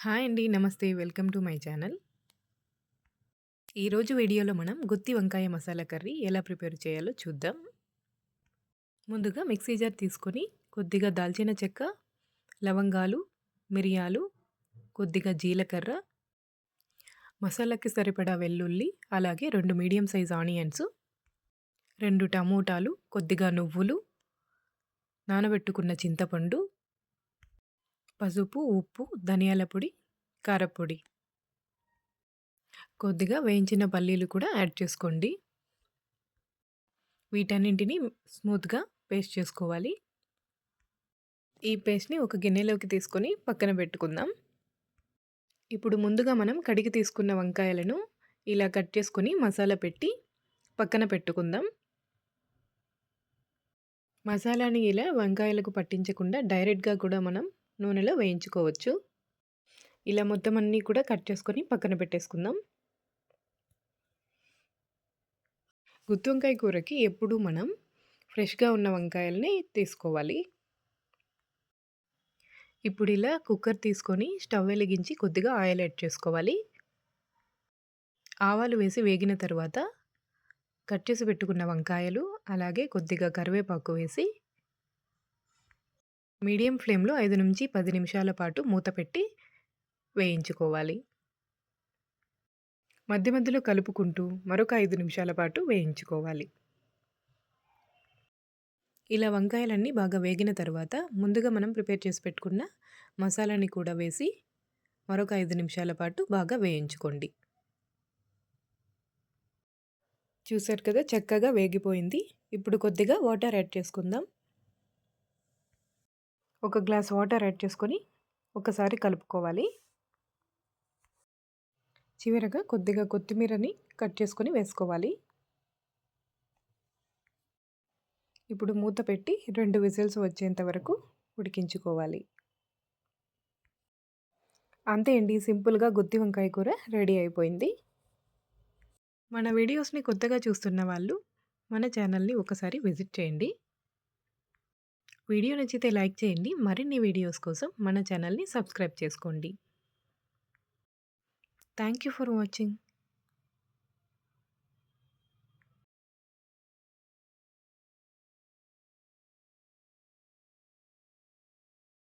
Hi అండి. నమస్తే. Welcome to my channel. ఈరోజు వీడియోలో మనం గుత్తి వంకాయ మసాలా కర్రీ ఎలా ప్రిపేర్ చేయాలో చూద్దాం. ముందుగా మిక్సీ జార్ తీసుకొని కొద్దిగా దాల్చిన చెక్క, లవంగాలు, మిరియాలు, కొద్దిగా జీలకర్ర, మసాలాకి సరిపడా వెల్లుల్లి, అలాగే 2 మీడియం సైజ్ ఆనియన్స్, 2 టమోటాలు, కొద్దిగా నువ్వులు, నానబెట్టుకున్న చింతపండు, పసుపు, ఉప్పు, ధనియాల పొడి, కారప్పొడి, కొద్దిగా వేయించిన పల్లీలు కూడా యాడ్ చేసుకోండి. వీటన్నింటిని స్మూత్‌గా పేస్ట్ చేసుకోవాలి. ఈ పేస్ట్‌ని ఒక గిన్నెలోకి తీసుకొని పక్కన పెట్టుకుందాం. ఇప్పుడు ముందుగా మనం కడిగి తీసుకున్న వంకాయలను ఇలా కట్ చేసుకొని మసాలా పెట్టి పక్కన పెట్టుకుందాం. మసాలాని ఇలా వంకాయలకు పట్టించకుండా డైరెక్ట్‌గా కూడా మనం నూనెలో వేయించుకోవచ్చు. ఇలా మొత్తం అన్నీ కూడా కట్ చేసుకొని పక్కన పెట్టేసుకుందాం. గుత్తి వంకాయ కూరకి ఎప్పుడూ మనం ఫ్రెష్‌గా ఉన్న వంకాయల్ని తీసుకోవాలి. ఇప్పుడు ఇలా కుక్కర్ తీసుకొని స్టవ్ వెలిగించి కొద్దిగా ఆయిల్ యాడ్ చేసుకోవాలి. ఆవాలు వేసి వేగిన తర్వాత కట్ చేసి పెట్టుకున్న వంకాయలు, అలాగే కొద్దిగా కరివేపాకు వేసి మీడియం ఫ్లేమ్‌లో 5-10 నిమిషాల పాటు మూత పెట్టి వేయించుకోవాలి. మధ్య మధ్యలో కలుపుకుంటూ మరొక 5 నిమిషాల పాటు వేయించుకోవాలి. ఇలా వంకాయలన్నీ బాగా వేగిన తర్వాత ముందుగా మనం ప్రిపేర్ చేసి పెట్టుకున్న మసాలాని కూడా వేసి మరొక 5 నిమిషాల పాటు బాగా వేయించుకోండి. చూసారు కదా, చక్కగా వేగిపోయింది. ఇప్పుడు కొద్దిగా వాటర్ యాడ్ చేసుకుందాం. ఒక గ్లాస్ వాటర్ యాడ్ చేసుకొని ఒకసారి కలుపుకోవాలి. చివరగా కొద్దిగా కొత్తిమీరని కట్ చేసుకొని వేసుకోవాలి. ఇప్పుడు మూత పెట్టి 2 విజిల్స్ వచ్చేంత వరకు ఉడికించుకోవాలి. అంతే అండి, సింపుల్‌గా గుత్తి వంకాయ కూర రెడీ అయిపోయింది. మన వీడియోస్‌ని కొత్తగా చూస్తున్న వాళ్ళు మన ఛానల్‌ని ఒకసారి విజిట్ చేయండి. వీడియో నచ్చితే లైక్ చేయండి. మరిన్ని వీడియోస్ కోసం మన ఛానల్‌ని సబ్స్క్రైబ్ చేసుకోండి. Thank you for watching.